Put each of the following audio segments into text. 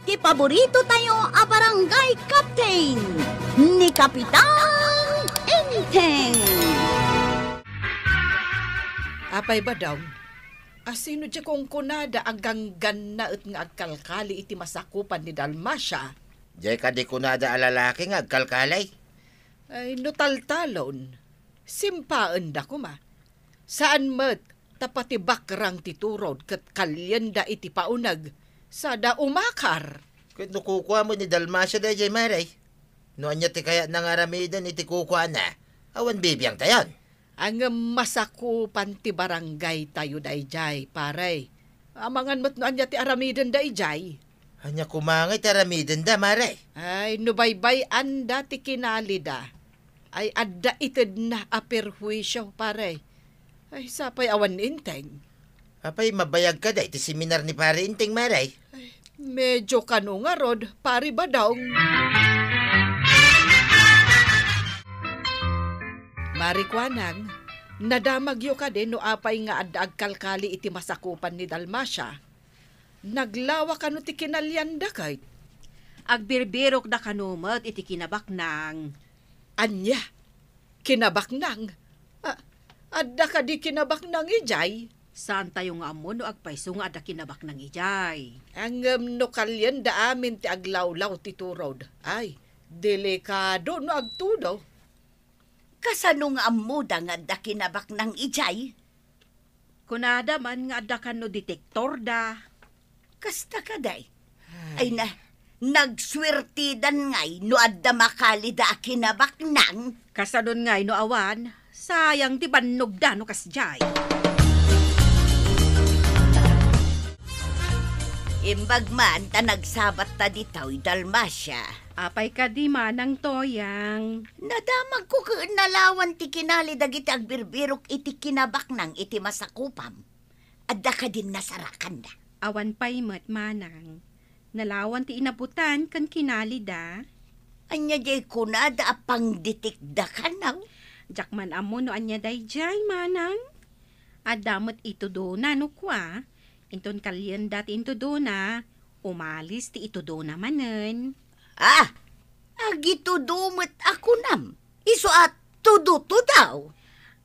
ti paborito tayo a barangay captain ni Kapitan Enteng. Apay ba daw? Asino di kong kunada agang gana at nga agkalkali iti masakupan ni Dalmasya? Diyay ka di kunada alalaki nga agkalkalay. Ay, no taltalon. Simpaan da ko ma. Saan mat tapati bakrang titurod kat kalyenda iti paunag sa da umakar. Kaya nukukuha mo ni Dalmasya da jay maray. No anya ti kaya nangaramidan iti kukuha na. Awan bibiyang tayon. Ang masakupan ti barangay tayo dayjay, paray. Amangan mo't no anya ti aramidan dayjay. Anya kumangay taramidan da maray. Ay, nubaybay anda ti kinalida. Ay, adda itid na aperhuisyo, paray. Ay, sapay awan inteng. Apay mabayag ka da iti seminar ni pare inting maray. Ay, medyo kano nga rod, pari ba daw? Marikwanang, nadamagyo ka din no apay nga adda agkalkali iti masakupan ni Dalmasya. Naglawa ka no ti kinalyanda kay. Agbirbirok da kanumat iti kinabaknang. Anya, kinabaknang. Adda ka di kinabaknang ijay. Saan tayo nga amo no agpaiso nga ada kinabaknang ijay? Ang no kalyanda amin ti aglawlaw ti turod. Ay, delikado no agtudo. Kasano nga amuda nga da kinabak ng ijay? Kunada man nga ada ka no detektor da. Kasta ka day. Ay na, nagswertidan ngay no adda makali da kinabak ng. Kasadon ngay no awan, sayang ti bannog da no kasjay. Imbag man ta nagsabat ta ditaw Dalmasya. Apay ka di manang toyang. Nadamag ko ka nalawan ti kinali dagiti agbirbirok iti kinabak ng iti masakupam. Adda ka din nasarakan da. Awan pa'y manang. Nalawan ti inabutan kan kinali da. Anya jay kunada apang ditikda ka naw. Jakman amo no anya day jay manang. Adamot ito do na no kwa. Inton kalyan dati ito do na. Umalis ti ito do na manen. Agito dumot ako nam. Iso at tuduto daw.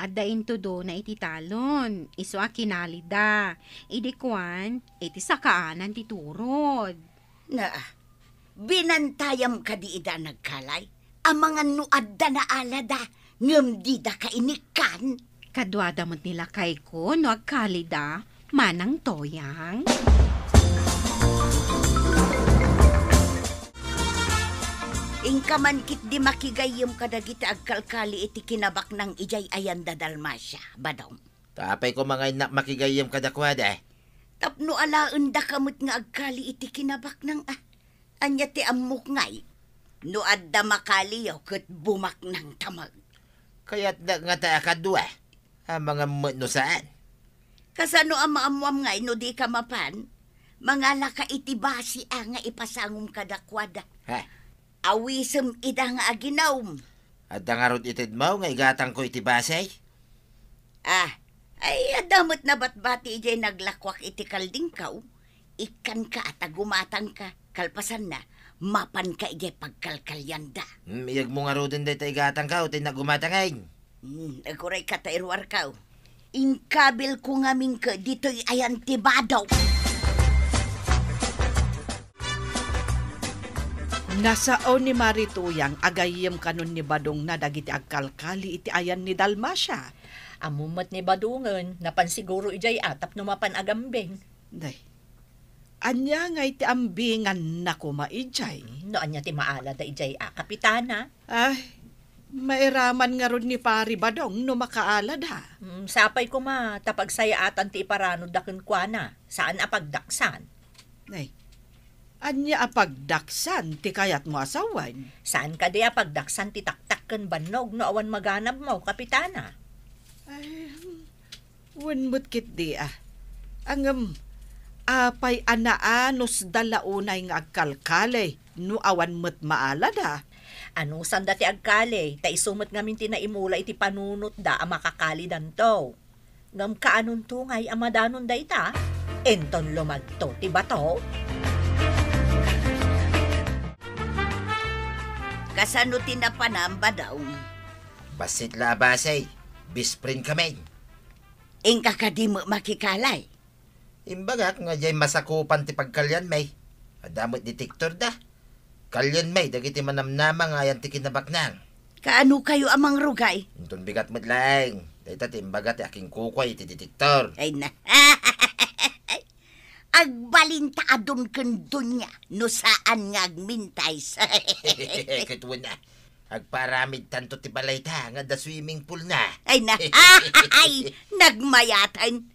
Adain to do na iti talon. Iso a kinalida. Idi kwan, iti sakaanan ti turod. Na, binantayam ka di ida nagkalay. Amangan no adda na alada. Ngam di da ka inikan. Kadwada mo nila kay ko no agkalida. Manang toyang. Ingkaman kit di makigayom kadagiti agkalkali iti kinabak ng ijay ayanda Dalmasya, badong. Tapay ko mga inak makigayam kadakwada. Tapno alaan da kamot nga agkali iti kinabak ng anya ti amok ngay. No adda makaliyaw kat bumak ng tamag. Kaya't na nga ta akadwa. Ang mga no saan? Kasano amaamuam ngay no di ka mapan? Mangala ka iti basi nga ipasangum kadakwada. Ha? Awisem ida nga aginawm. At dangarot itid mo nga igatang ko iti basay? Ay adamot na batbati ijay naglakwak iti kaldingkaw. Ikan ka at agumatang ka. Kalpasan na, mapan ka ijay pagkalkalyanda. Iyag mo nga rodin day ta igatang ka o tinagumatangayin. Aguray ka ta irwar ka. Ingkabil ko ngamin ka dito'y ayan tibadaw. Nasaon ni Marituyang agayem kanon ni Badong na dagiti agkalkali iti ayan ni Dalmasya. Amumat ni Badungan, napansiguro ijay atap no mapan agambeng. Day, anya nga iti ambingan na kumaijay. No anya ti maala da ijay kapitana. Ay, mairaman nga ron ni Pari Badong no makaalad ha. Sapay ko tapag sayatan ti iparanod daken kuana, saan apagdaksan. Day, anya apagdaksan ti kayat mo asawan? Saan ka di apagdaksan ti taktakken bannog no awan maganab mo, kapitana? Ay, wunmut kit di Angam, apay anaanos dalaunay nga agkalkale no awan mo't maalad ha. Ano sanda ti agkale, ta isumot ngamin ti naimula iti panunot da amakakali danto. Ngam kaanon tungay amadanon da ita, enton lumagto ti bato. Kasano tinapanamba daw? Basit la basay. Bisprin kami. Ingka ka di mo makikalay. Imbagak nga jay masakupan ti pagkalyan may. Adamot detektor da. Kalyan may, dagiti manamnama nga yan ti kinabaknang. Kaano kayo amang rugay? Intun bigat mo't lang. Dahita ti imbagat ti aking kukway ti detektor. Ay na. Agbalinta adun kandun niya no saan nga agmintay sa... Katuwa na. Agparamid tanto ti balay ta nga da swimming pool na. Ay na. Ay, nagmayatan.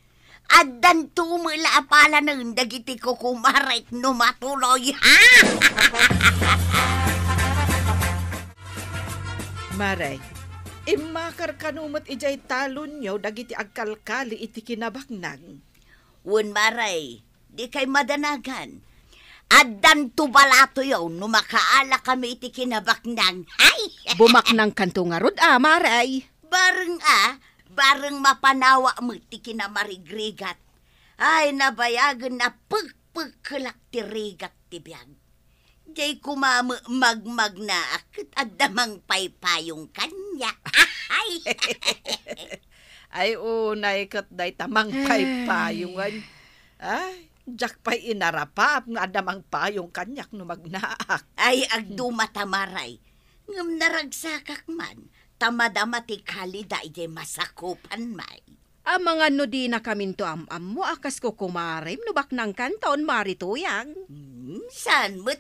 Adan tumula pala ng dagiti ko kumarit no matuloy. Maray, imakar kanumot ijay talon nyo dagiti agkalkali iti kinabaknang. Wen maray, di kay madanagan. Adan tubalato yaw no makaala kami iti kinabaknang. Ay! Bumaknang kanto nga rod, maray. Bareng mapanawa mo ti kinamarigrigat. Ay, nabayagan na pagpagkalak ti rigat ti biyag. Jay kumamagmag na akit adamang paypayong kanya. Ay! Ay, unay kat day tamang paypayungan. Ay, jak pa'y inarapap nga adamang payong kanyak no magnaak. Ay, agdumatamaray. Ngam naragsakak man. Tamadama ti kalida ijay masakupan may. Ang mga no di na kaminto am mo akas ko kumarim no baknang kanton marituyang. Saan mo't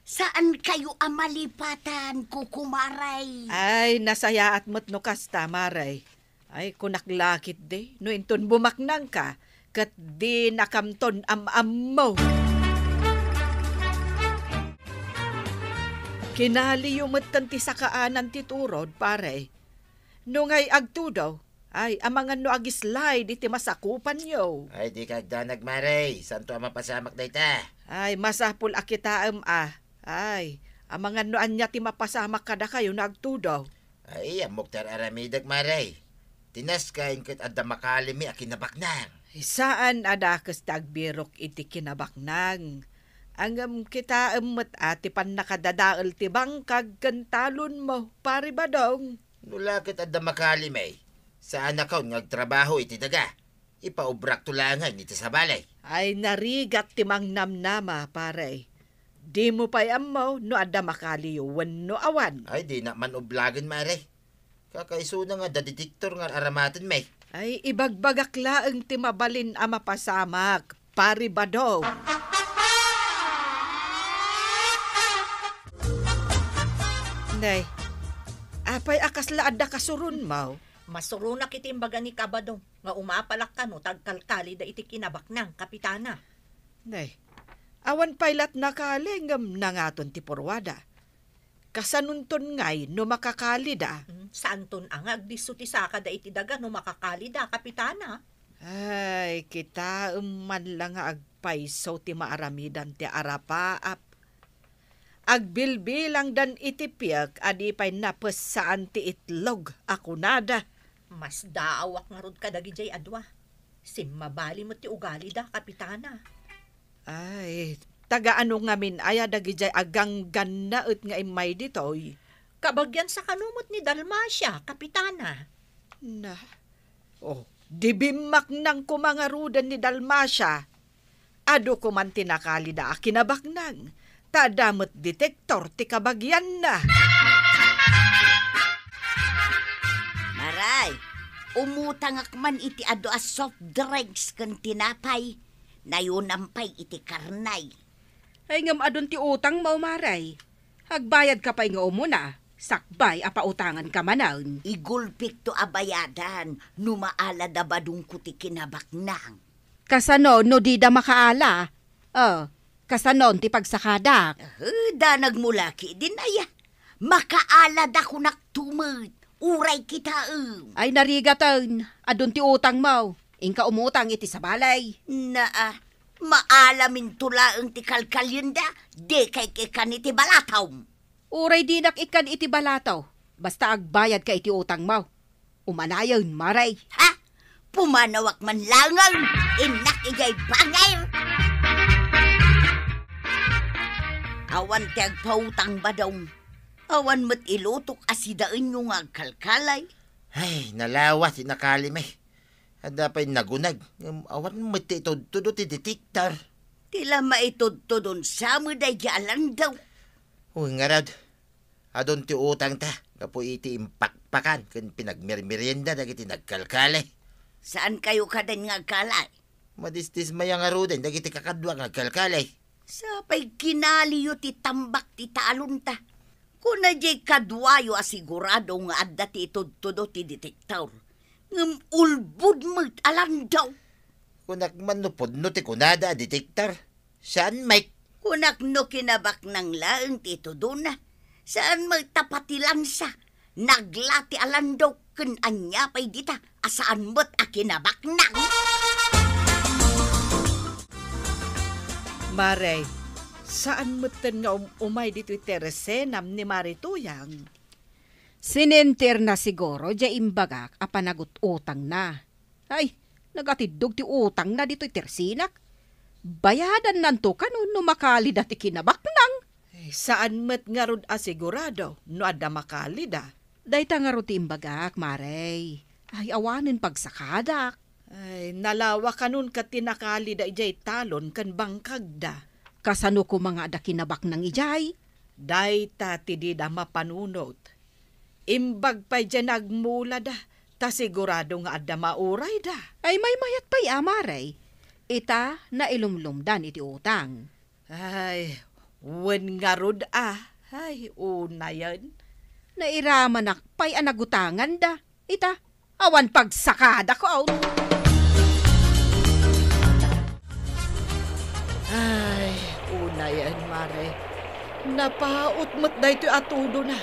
saan kayo amalipatan kukumaray? Ay, nasaya at mo't no kasta, maray. Ay, kunaklakit de, no inton bumaknang ka, kat di nakamton am mo. Kinaliyumot kanti sa kaanan ti turod, pare. No ngay agtudaw, ay amangan no agislide iti masakupan yo. Ay, di ka agdanag maray. Santo ang mapasamak day ta. Ay, masapul akitaam Ay, amangan no anya ti mapasamak kada kayo na agtudaw. Ay, amok tar aramidag maray. Tinas kain kat adda makalimi a kinabaknang. Saan adakas tagbirok iti kinabaknang? Angam kita emmet ati pan nakadadaal ti bangkag kantalon mo, pari ba dong? Nulakit adda makalimay. Saan akaw ngagtrabaho iti daga? Ipaubrak tulangan iti sa balay. Ay narigat ti mangnamnama, pare. Di mo pa'y mo no adda makaliyuwan no awan. Ay, di na man ublagan maray. Kakaiso na nga da detektor nga aramatin may. Ay ibagbagak laeng ti mabalin a mapasamak, pari ba dong? Nay, apay akasla adda kasurun mo. Masurunak iti imbaga ni Kabadong nga umapalak ka no tagkalkali da iti kinabaknang kapitana. Nay, awan pailat nakalengam na ngaton ti porwada. Kasanunton ngay no makakali da. Saan ton ang agdiso ti saka da iti daga no makakali da kapitana? Ay, kita man lang nga agpaiso ti maaramidan ti arapaap. Agbilbilang dan itipiak adi pay napes saan ti itlog ako nada. Mas daawak nga rod kadagi jay adwa. Simmabali mo ti ugali da kapitana. Ay, taga-ano ngamin aya dagi jay agang gannaet nga imay ditoy. Kabagyan sa kanumot ni Dalmacia, kapitana. Na, dibimak nang kumangarudan ni Dalmacia. Ado ko man tinakali da kinabaknang. Tadamot detektor ti kabagyan na. Maray, umutang akman iti ado as soft drinks kan tinapay. Nayunampay iti karnay. Ay ngam adon ti utang mo, maray. Hagbayad ka pa'y nga umuna. Sakbay apautangan ka manan. Igulpik to abayadan, numaala da badung kuti kinabaknang. Kasano no di da makaala. Kasanon ti pagsakada. Da nagmulaki din aya. Makaala da ko naktumad. Uray kita Ay narigatan, adon ti utang mo. Ingka umutang iti sa balay. Maalamin tulaang ti kalkalyenda, de kay kikan iti balataw. Uray dinak ikan iti balataw. Basta agbayad ka iti utang mo. Umanayon, maray. Ha? Pumanawak man langal, inak igay bangay. Awan ti agpautang badong. Awan mo't ilutok asidaan yung agkalkalay. Ay, nalawa, sinakali may. Ada pa'y nagunag. Awan mo ti tudod ti detektor. Tila maitudtudon sa mo day jalan daw. Uy nga rad. Adon ti utang ta. Kapo iti impakpakan. Kan pinagmerienda dagiti nagkalkalay. Saan kayo kadan nga agkalay? Madistis maya nga ruden. Dagiti kakadwa nga agkalkalay. Sapay kinaliyo ti tambak ti talon ta. Kuna jay kadwayo asigurado nga adda ti itudtudo ti detektor. Ngam ulbud mo't alam daw. Kunak manupod no ti kunada detektor. Saan may? Kunak no kinabak ng laeng ti itudo na. Saan magtapatilansa? Naglati alandaw ken anya pay dita. Asaan mo't akinabak nang? Maray, saan mo nga umay dito'y teresenam ni Marituyang? Sinenter na siguro, dya imbagak, apanagot utang na. Ay, nagatidog ti utang na dito'y tersinak. Bayadan nanto ka no makali dati kinabak nang. Saan mo't nga rod asigurado no ada makalida? Dayta nga ro ti imbagak, Maray. Ay, awanin pagsakadak. Ay, nalawa kanun ka tinakalida ijay talon kan bangkagda. Kasano ko mga ada kinabak ng ijay? Dayta ti di da mapanunot. Imbag pa'y dyan nagmula da, ta sigurado nga ada mauray da. Ay, may mayat pa'y Maray. Ita na ilumlumdan iti utang. Ay, wen nga rod Ay, una yan. Nairamanak pa'y anagutangan da. Ita, awan pagsakada ko. Ay, una yan, Mare. Napaot mo't da ito'y atudo na.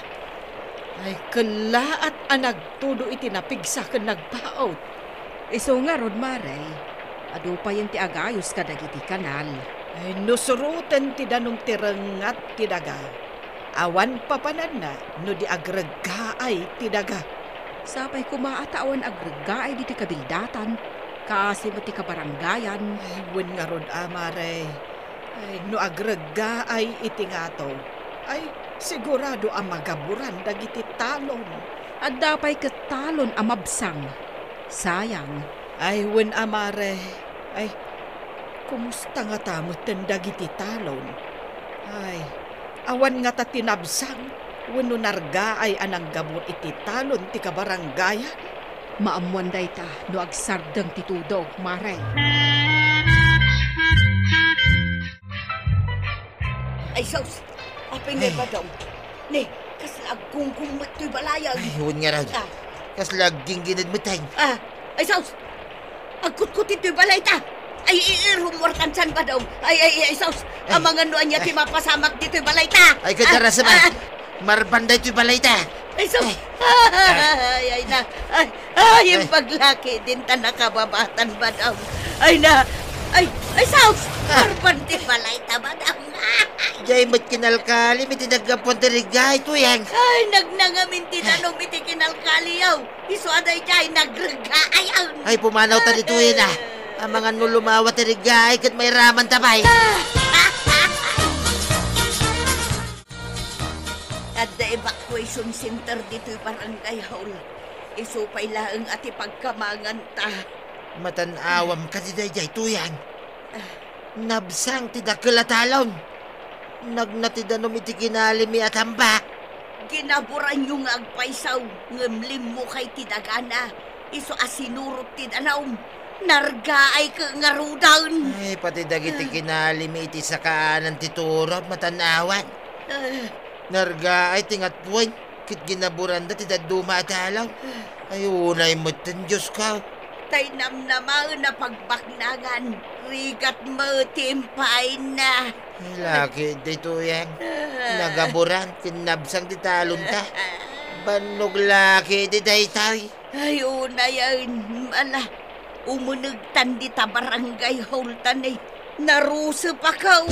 Ay, kalaat anagtudo iti napigsa ka nagpaot. Iso nga rod, Maray. Ado pa yung ti agayos kadagiti kanal. Ay, nusurutan ti danong tirengat ti daga. Awan papanan na, no di agragaay ti daga. Sapay kumaatawan agragaay diti kabildatan. Kasi mo ti kabarangayan. Ay, wen nga rod, Mare. Ay, no agragaay iti ngato. Ay, sigurado ang magaburan dagiti talon. At dapay katalon amabsang. Sayang. Ay, wen Mare. Ay, kumusta nga tamot ten dagiti talon? Ay, awan nga ta tinabsang. Wano narga ay anang gabor iti talon ti kabarangayan. Maamuan day ta no agsardang titudo, Maray. Ay, sos. Apay nga ba daw? Ne, kaslag kung to'y balayag. Ay, huwag nga raw. Kaslag ginginad mo tayo. Ay, sos. Agkut-kutit to'y balay ta. Ay, irumortan san ba daw? Ay, sos. Ang mga nuan niya ti mapasamak dito'y balay ta. Ay, kadara sa ba? Marbanday to'y balay ta. Ay, sos. Ay, na. Ay, yung paglaki din ta nakababatan ba daw? Ay, na. Ay, sos. Marbanti balay ta ba daw? Jay mo't kinalkali, may tinagapon tirigay to yan. Ay, nagnangamin tinanom iti kinalkaliyaw. Iso aday jay, nagragayaw. Ay, pumanaw ta dito yan Ang mga nulumawa tirigay, kat may raman tabay. At the evacuation center dito'y barangay hall. Iso pa'y laeng ati pagkamangan ta. Matanawam ka di jay to yan. Nabsang tidakalatalon. Nagnatidanom iti kinalimi at hamba. Ginaburan yung agpaisaw, ngamlim mo kay tidagana. Iso asinurot tidanaw. Narga ay ka ngarudan. Ay, pati dagiti kinalimi iti sakaanan titurot matanawan. Narga ay tingat puwan. Kit ginaburan da tidaduma at halaw. Ay, unay mo ten Diyos ka. Tay namnamaan na pagbaknangan. Rigat mo timpay na. Ay, laki dito yan. Nagaburan, kinabsang di talon ta. Banog laki di daytay. Ay, una yan. Ala, umunagtan di ta barangay hall tanay. Narusa pa ka.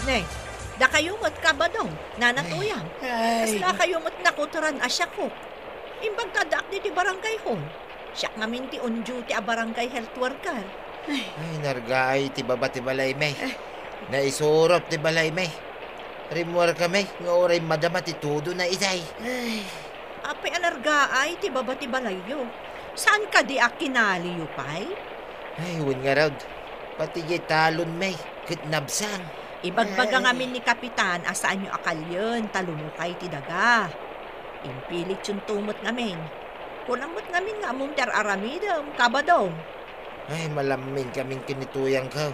Ne, da kayo mo't kabadong, nanatuyang. Ay, Kasla kayo mo't nakuturan asya ko. Imbag kadak di barangay home. Siyak ngamin ti on duty a barangay health worker. Ay, narga ay tibaba tibalay may. Naisurot ti balay may. Rimuar kami, nga oray madama ti tudo na itay. Ay, Apay alarga ay, ti baba ti balayo. Saan ka di akinaliyo, pay? Ay, wun nga raw. Pati di talon may, kit nabsang. Ibagbaga ngamin ni Kapitan, asaan yung akalyon, talumukay ti daga. Impilit yung tumot ngamin. Kunamot ngamin nga mong ter aramidam, kabadong. Ay, malamin kaming kinituyang ka.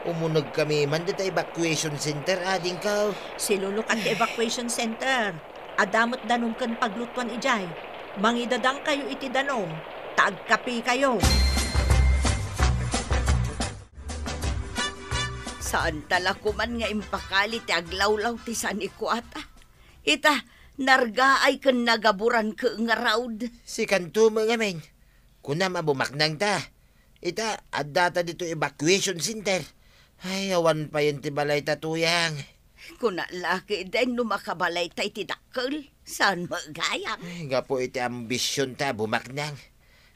Umunog kami man dito evacuation center ading ka. Silulok at evacuation center. Adamot danom kan paglutuan ijay. Mangidadang kayo iti danom. Taagkapi kayo. saan tala ko man nga impakali ti aglawlaw ti saniko ata. Ita, nargaay ken nagaburan ke nga raud. Si kanto mga men. Kuna mabumaknang ta. Ita, adata dito evacuation center. Ay, awan pa yun ti balay tatuyang. Kuna laki din numakabalay tay ti dakkel. Saan magayang? Ay, nga po iti ambisyon ta bumaknang.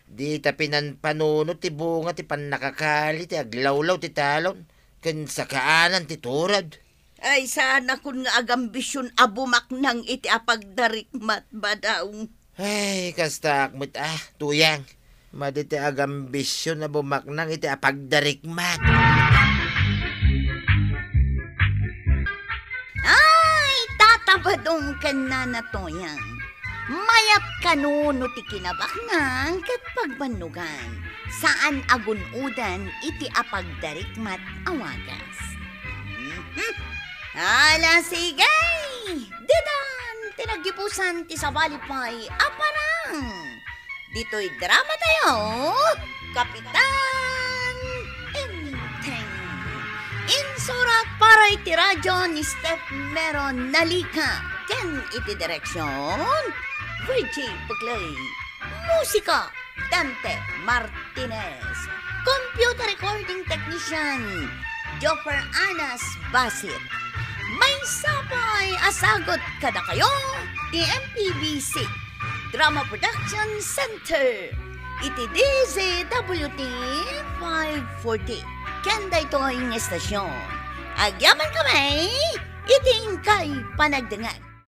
Di ta pinanpanunod ti bunga ti panakakali ti aglawlaw ti talon. Ken sa kaanan ti turad. Ay, sana kun nga agambisyon abumaknang iti apagdarikmat ba daw. Ay, kasta akmut tuyang. Maditi agambisyon na bumaknang iti apagdarikmat. Ay, tatabadong ka na natoyang. Mayap kanuno ti kinabaknang kat pagbanugan. Saan agunudan iti apagdarikmat awagas. Ala sigay! Didan! Tinagipusan ti sabalipay aparang! Dito'y drama tayo! Kapitan Enteng! Insurat para iti radyo ni Steph Meron Nalika. Ken iti direksyon Virgie Puglay. Musika Dante Martinez. Computer recording technician Joffer Anas Basit. May sapay asagot kada kayo di MPBC Drama Production Center. Iti DZWT 540. Kanda ito ang estasyon. Agyaman kami, iting kay panagdangag.